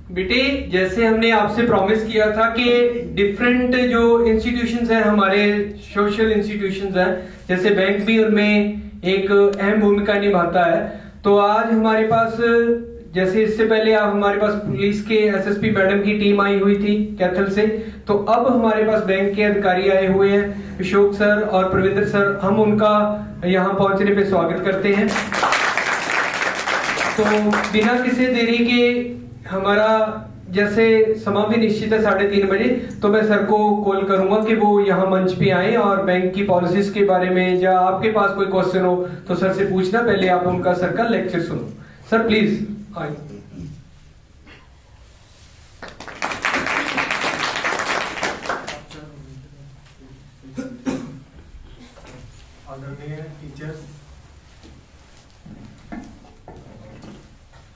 बेटे, जैसे हमने आपसे प्रॉमिस किया था कि डिफरेंट जो इंस्टीट्यूशंस हैं, हमारे सोशल इंस्टीट्यूशंस हैं, जैसे बैंक भी उनमें एक अहम भूमिका निभाता है। तो आज हमारे पास, जैसे इससे पहले आप हमारे पास पुलिस के एसएसपी मैडम की टीम आई हुई थी कैथल से, तो अब हमारे पास बैंक के अधिकारी आए हुए हैं, अशोक सर और प्रविंदर सर। हम उनका यहाँ पहुंचने पे स्वागत करते हैं। तो बिना किसी देरी के, हमारा जैसे समय भी निश्चित है 3:30 बजे, तो मैं सर को कॉल करूंगा कि वो यहाँ मंच पे आए और बैंक की पॉलिसीज के बारे में, या आपके पास कोई क्वेश्चन हो तो सर से पूछना। पहले आप उनका सर का लेक्चर सुनो। सर प्लीज आइए।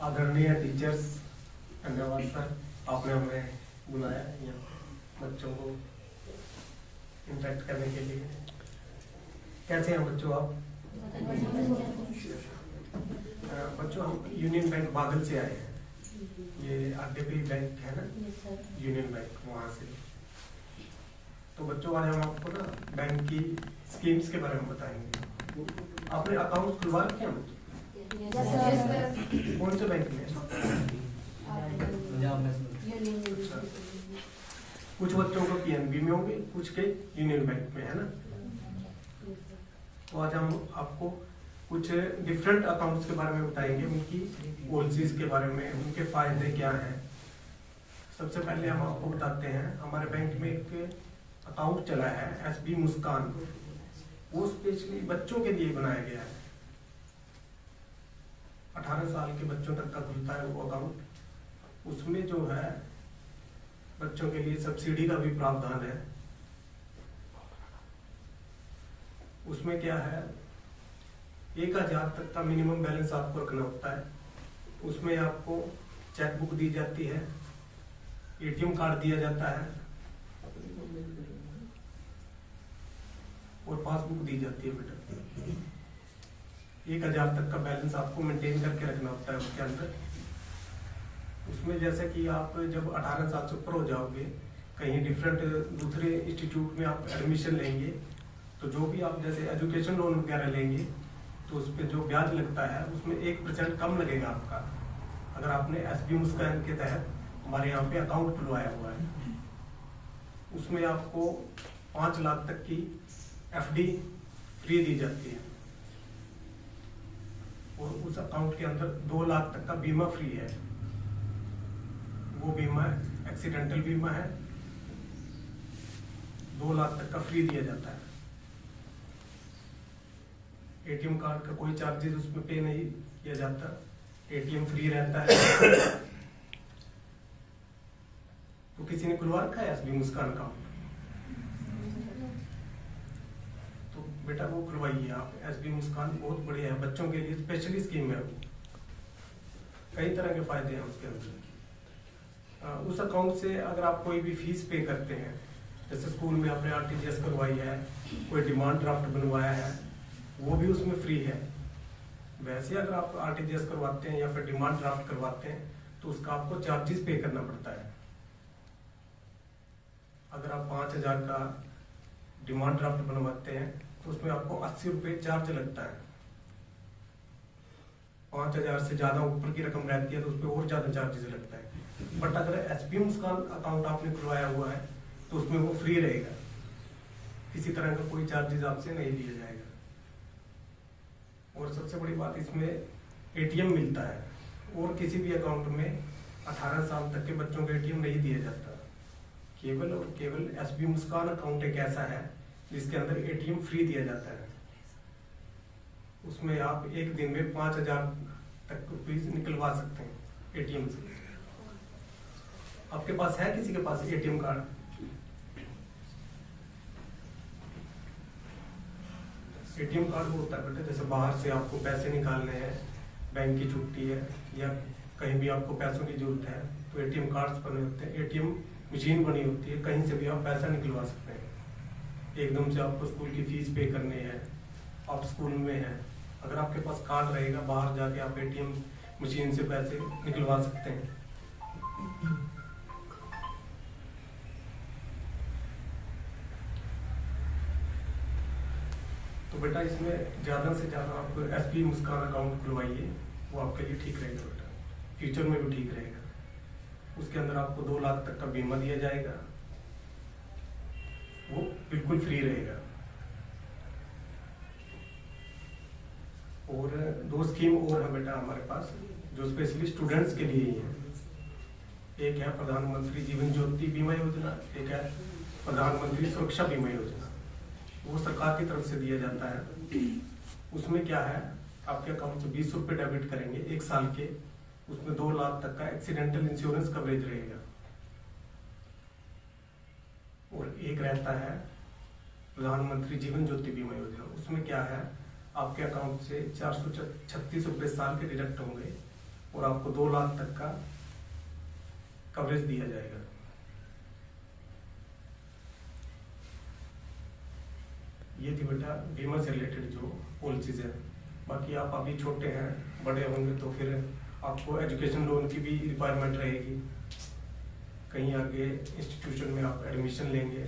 आदरणीय टीचर्स, धन्यवाद सर, आपने हमें बुलाया यहाँ बच्चों को इंटरेक्ट करने के लिए। कैसे हैं बच्चों आप? बच्चों, हम यूनियन बैंक बादल से आए हैं। ये अड्डे पे बैंक है ना, यूनियन बैंक, वहाँ से। तो बच्चों, आज हम आपको ना बैंक की स्कीम्स के बारे में बताएंगे। आपने अकाउंट खुलवा रखे हैं? कौन से बैंक में? कुछ बच्चों को पीएनबी में होंगे, कुछ के यूनियन बैंक में, है ना। तो आज हम आपको कुछ डिफरेंट अकाउंट्स के बारे में बताएंगे, उनकी पॉलिसीज के बारे में, उनके फायदे क्या हैं। सबसे पहले हम आपको बताते हैं, हमारे बैंक में एक अकाउंट चला है एसबी मुस्कान। वो स्पेशली बच्चों के लिए बनाया गया है। 18 साल के बच्चों तक का खुलता है वो अकाउंट। उसमें जो है बच्चों के लिए सब्सिडी का भी प्रावधान है। उसमें क्या है, 1000 तक का मिनिमम बैलेंस आपको रखना होता है। उसमें आपको चेकबुक दी जाती है, एटीएम कार्ड दिया जाता है और पासबुक दी जाती है। बेटा, 1000 तक का बैलेंस आपको मेंटेन करके रखना होता है उसके अंदर। उसमें जैसे कि आप जब 18 साल से ऊपर हो जाओगे, कहीं डिफरेंट दूसरे इंस्टीट्यूट में आप एडमिशन लेंगे, तो जो भी आप जैसे एजुकेशन लोन वगैरह लेंगे, तो उस पर जो ब्याज लगता है उसमें 1% कम लगेगा आपका, अगर आपने एसबी मुस्कान के तहत हमारे यहाँ पे अकाउंट खुलवाया हुआ है। उसमें आपको 5 लाख तक की एफडी फ्री दी जाती है और उस अकाउंट के अंदर 2 लाख तक का बीमा फ्री है। वो बीमा एक्सीडेंटल बीमा है, 2 लाख तक का फ्री दिया जाता है। एटीएम कार्ड का कोई चार्जेस उसमें पे नहीं किया जाता, एटीएम फ्री रहता है। तो किसी ने खुलवा रखा है एसबी मुस्कान अकाउंट? तो बेटा वो खुलवाइए आप। एसबी मुस्कान बहुत बढ़िया है, बच्चों के लिए स्पेशली स्कीम है। कई तरह के फायदे हैं उसके अंदर। उस अकाउंट से अगर आप कोई भी फीस पे करते हैं, जैसे स्कूल में आपने आरटीजीएस करवाई है, कोई डिमांड ड्राफ्ट बनवाया है, वो भी उसमें फ्री है। वैसे अगर आप आरटीजीएस करवाते हैं या फिर डिमांड ड्राफ्ट करवाते हैं, तो उसका आपको चार्जेस पे करना पड़ता है। अगर आप 5000 का डिमांड ड्राफ्ट बनवाते हैं, तो उसमें आपको 80 रुपये चार्ज लगता है। 5000 से ज्यादा ऊपर की रकम रहती है तो उस पर और ज्यादा चार्जेस लगता है। बट अगर एसबी मुस्कान अकाउंट आपने खुलवाया हुआ है, तो उसमें वो फ्री रहेगा, किसी तरह का कोई चार्जेस आपसे नहीं लिया जाएगा। और सबसे बड़ी बात, इसमें एटीएम मिलता है, और किसी भी अकाउंट में 18 साल तक के बच्चों को एटीएम नहीं दिया जाता। केवल और केवल एसबी मुस्कान अकाउंट एक ऐसा है जिसके अंदर एटीएम फ्री दिया जाता है। उसमें आप एक दिन में 5000 तक रुपीज निकलवा सकते हैं एटीएम से। आपके पास है किसी के पास एटीएम कार्ड? एटीएम कार्ड वो होता है बेटा, जैसे बाहर से आपको पैसे निकालने हैं, बैंक की छुट्टी है या कहीं भी आपको पैसों की जरूरत है, तो एटीएम कार्ड्स बने होते हैं, एटीएम मशीन बनी होती है, कहीं से भी आप पैसा निकलवा सकते हैं। एकदम से आपको स्कूल की फीस पे करनी है, आप स्कूल में हैं, अगर आपके पास कार्ड रहेगा, बाहर जाके आप एटीएम मशीन से पैसे निकलवा सकते हैं। बेटा इसमें ज़्यादा से ज़्यादा आप एसबी मुस्कान अकाउंट खुलवाइए, वो आपके लिए ठीक रहेगा बेटा, फ्यूचर में भी ठीक रहेगा। उसके अंदर आपको 2 लाख तक का बीमा दिया जाएगा, वो बिल्कुल फ्री रहेगा। और 2 स्कीम और है बेटा हमारे पास जो स्पेशली स्टूडेंट्स के लिए ही है। एक है प्रधानमंत्री जीवन ज्योति बीमा योजना, एक है प्रधानमंत्री सुरक्षा बीमा योजना। वो सरकार की तरफ से दिया जाता है। उसमें क्या है, आपके अकाउंट से 20 रुपये डेबिट करेंगे 1 साल के, उसमें 2 लाख तक का एक्सीडेंटल इंश्योरेंस कवरेज रहेगा। और एक रहता है प्रधानमंत्री जीवन ज्योति बीमा योजना, उसमें क्या है, आपके अकाउंट से 436 रुपये साल के डिडक्ट होंगे और आपको 2 लाख तक का कवरेज दिया जाएगा। ये थी बेटा बीमा से रिलेटेड जो पॉलिसीज है। बाकी आप अभी छोटे हैं, बड़े होंगे तो फिर आपको एजुकेशन लोन की भी रिक्वायरमेंट रहेगी, कहीं आगे इंस्टीट्यूशन में आप एडमिशन लेंगे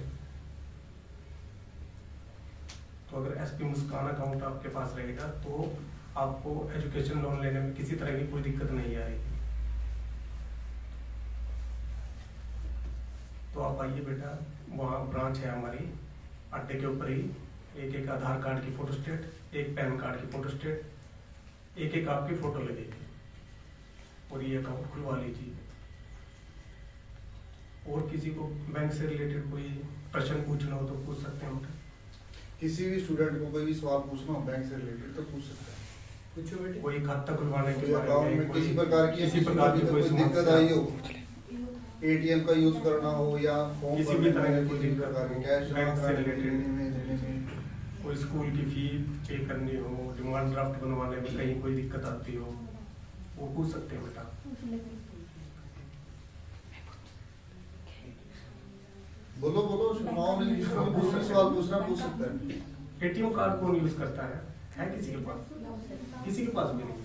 तो अगर एसपी मुस्कान अकाउंट आपके पास रहेगा तो आपको एजुकेशन लोन लेने में किसी तरह की कोई दिक्कत नहीं आएगी। तो आप आइए बेटा, वहाँ ब्रांच है हमारी अड्डे के ऊपर ही। एक आधार कार्ड की फोटोस्टेट, एक पैन कार्ड की फोटोस्टेट, एक आपकी फोटो लगेगी और ये अकाउंट खुलवा लीजिए। और किसी को बैंक से रिलेटेड कोई प्रश्न पूछना हो तो पूछ सकते हैं। किसी भी स्टूडेंट को कोई भी सवाल पूछना हो बैंक से रिलेटेड तो पूछ सकते हैं। पूछो बेटे। कोई खाता खुलवाने के बारे में किसी प्रकार की कोई दिक्कत आई हो, एटीएम का यूज करना हो या फॉर्म किसी भी तरह की किसी प्रकार की कैश बैंक से रिलेटेड कोई स्कूल की फी पे करनी हो, डिमांड ड्राफ्ट बनवाने में कहीं कोई दिक्कत आती हो, वो पूछ सकते हैं बेटा। बोलो बोलो, सवाल पूछना पूछ सकते हैं। एटीएम कार्ड कौन यूज करता है किसी के पास? किसी के पास भी नहीं।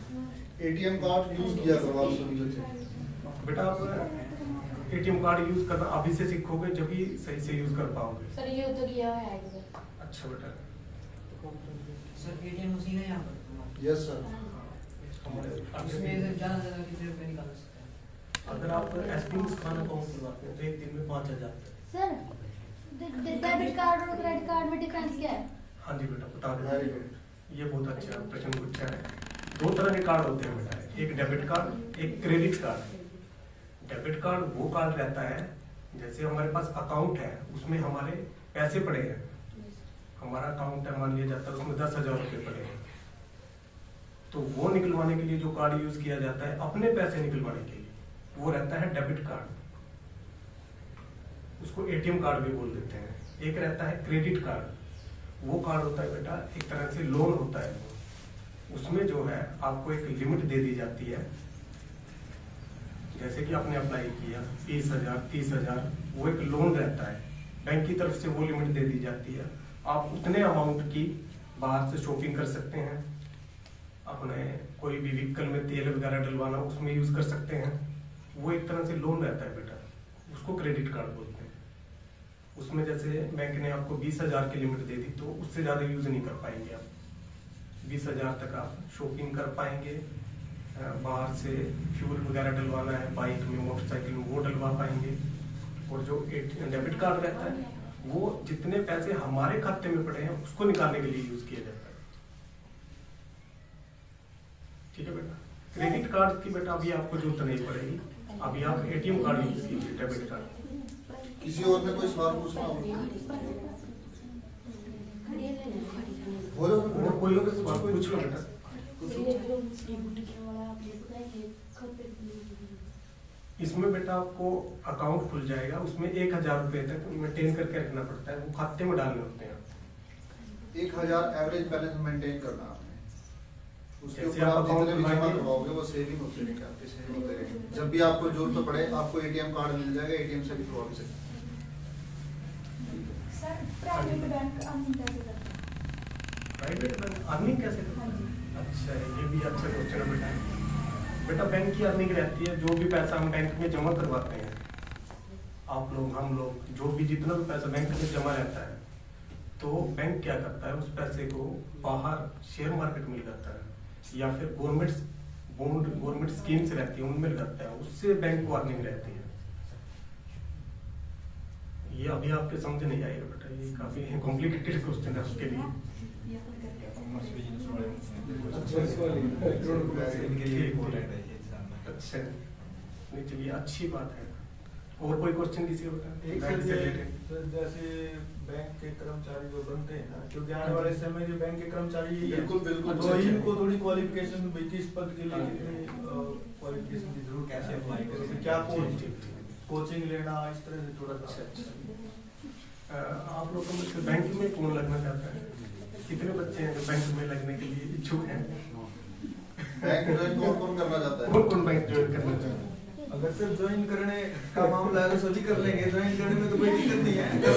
एटीएम कार्ड यूज किया करो आप सभी बच्चे। बेटा आप एटीएम कार्ड यूज करना अभी से सीखोगे जब भी सही से यूज कर पाओगे। सर ये तो किया है। अच्छा बेटा। सर एटीएम उसी का यहाँ पर? Yes sir. इसमें ज़्यादा कितने रुपए निकाल सकते हैं? अगर आप एसपी मुस्कान अकाउंट खुलवाते हैं तो एक दिन में 5,000। सर डेबिट कार्ड और क्रेडिट कार्ड में डिफरेंस क्या है? हाँ जी बेटा बता दें। ये बहुत अच्छा प्रश्न पूछा है। 2 तरह के कार्ड होते हैं बेटा, एक डेबिट कार्ड, एक क्रेडिट कार्ड। डेबिट कार्ड वो कार्ड रहता है जैसे हमारे पास अकाउंट है, उसमें हमारे पैसे पड़े हैं, हमारा अकाउंट है मान लिया जाता है, उसमें 10,000 रुपये पड़े हैं, तो वो निकलवाने के लिए जो कार्ड यूज किया जाता है अपने पैसे निकलवाने के लिए, वो रहता है डेबिट कार्ड। उसको एटीएम कार्ड भी बोल देते हैं। एक रहता है क्रेडिट कार्ड, वो कार्ड होता है बेटा एक तरह से लोन होता है। उसमें जो है आपको एक लिमिट दे दी जाती है, जैसे कि आपने अप्लाई किया 20,000 30,000, वो एक लोन रहता है, बैंक की तरफ से वो लिमिट दे दी जाती है। आप उतने अमाउंट की बाहर से शॉपिंग कर सकते हैं, अपने कोई भी व्हीकल में तेल वगैरह डलवाना उसमें यूज कर सकते हैं। वो एक तरह से लोन रहता है बेटा, उसको क्रेडिट कार्ड बोलते हैं। उसमें जैसे बैंक ने आपको 20,000 की लिमिट दे दी तो उससे ज्यादा यूज नहीं कर पाएंगे आप। 20,000 तक आप शॉपिंग कर पाएंगे, बाहर से फ्यूल वगैरह डलवाना है बाइक में मोटरसाइकिल में वो डलवा पाएंगे। और जो डेबिट कार्ड रहता है वो जितने पैसे हमारे खाते में पड़े हैं उसको निकालने के लिए यूज किया जाता है। ठीक है बेटा। क्रेडिट कार्ड की बेटा अभी आपको जरूरत नहीं पड़ेगी, अभी आप एटीएम कार्ड यूज कीजिए, डेबिट कार्ड। किसी और ने कोई सवाल पूछना हो? और कोई लोग सवाल पूछ लो बेटा। इसमें बेटा आपको अकाउंट खुल जाएगा, उसमें 1,000 रुपए तक मेंटेन करके रखना पड़ता है, वो खाते में डालने होते हैं। 1,000 एवरेज बैलेंस मेंटेन करना आपने। उसके जैसे ऊपर आप आप जितने अकाउंट भी जमा खुलवाएंगे करवाओगे वो सेविंग होते रहेंगे, आपके सेविंग होते रहेंगे। जब भी आपको जरूरत पड़े आपको एटीएम कार्ड मिल जाएगा, एटीएम से भी खुलवा भी सकते हैं। सर प्राइवेट बैंक अर्निंग कैसे करते हैं? प्राइवेट बैंक अर्निंग कैसे करते हैं? अच्छा ये भी अच्छा क्वेश्चन है बेटा। बेटा बैंक की अर्निंग रहती है, जो भी पैसा हम बैंक में जमा करवाते हैं, आप लोग हम लोग जो भी जितना भी पैसा बैंक में जमा रहता है तो बैंक क्या करता है, उस पैसे को बाहर शेयर मार्केट में लगाता है या फिर गवर्नमेंट स्कीम्स रहती है उनमें लगाता है, उससे बैंक को अर्निंग रहती है। ये अभी आपके समझ नहीं आएगा बेटा, ये काफी कॉम्प्लिकेटेड क्वेश्चन है उसके लिए। अच्छा नहीं, चलिए अच्छी बात है। और कोई क्वेश्चन किसी को एक से जैसे बैंक के कर्मचारी जो बनते हैं ना, क्योंकि आने वाले समय जो बैंक के कर्मचारी बिल्कुल तो इनको थोड़ी क्वालिफिकेशन किस पद के लिए कितनी क्वालिफिकेशन की जरूरत, कैसे अप्लाई करें, क्या कोचिंग लेना, इस तरह से थोड़ा सा। आप लोग को बैंक में कौन लगना चाहता है? कितने बच्चे हैं जो बैंक में लगने के लिए इच्छुक हैं? बैंक ज्वाइन कौन करना चाहता है? कौन बैंक ज्वाइन करना चाहता है? अगर सिर्फ ज्वाइन करने का मामला है तो सभी कर लेंगे, ज्वाइन करने में तो कोई दिक्कत नहीं है। जो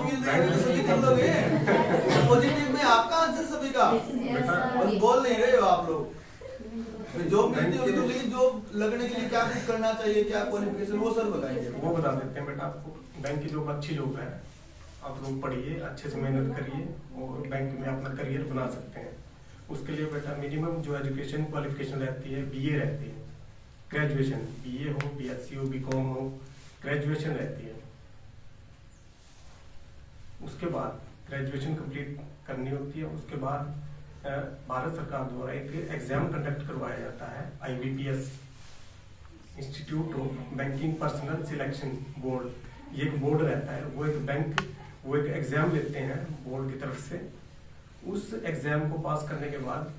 मिल रही है सभी कर लोगे। पॉजिटिव में आपका आंसर सभी का, बस बोल नहीं रहे हो आप लोग। जॉब मिलती होगी तो लेकिन जॉब लगने के लिए क्या कुछ करना चाहिए, क्या क्वालिफिकेशन, वो सर बताएंगे। वो बता देते हैं बेटा आपको। बैंक की जॉब अच्छी जॉब है, आप लोग पढ़िए, अच्छे से मेहनत करिए और बैंक में अपना करियर बना सकते हैं। उसके लिए बेटा मिनिमम जो एजुकेशन क्वालिफिकेशन रहती है बीए रहती है, ग्रेजुएशन, बीए हो, बीएससी हो, बीकॉम हो, ग्रेजुएशन रहती है। उसके बाद ग्रेजुएशन कंप्लीट करनी होती है। उसके बाद भारत सरकार द्वारा एक एग्जाम कंडक्ट करवाया जाता है, IBPS, institute of banking personal selection board. ये एक बोर्ड रहता है, वो एक एग्जाम लेते हैं बोर्ड की तरफ से। उस एग्जाम को पास करने के बाद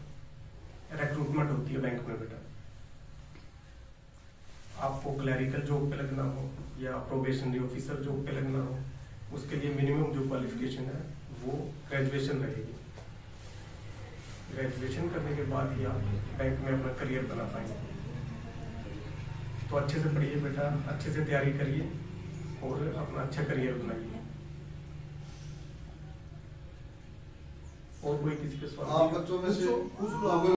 रिक्रूटमेंट होती है बैंक में बेटा। आपको क्लरिकल जॉब पे लगना हो या प्रोबेशनरी ऑफिसर जॉब पे लगना हो, उसके लिए मिनिमम जो क्वालिफिकेशन है वो ग्रेजुएशन रहेगी। ग्रेजुएशन करने के बाद ही आप बैंक में अपना करियर बना पाएंगे। तो अच्छे से पढ़िए बेटा, अच्छे से तैयारी करिए और अपना अच्छा करियर बनाइए। और कोई किसी पे सवाल? आप बच्चों में से पूछ लो आप।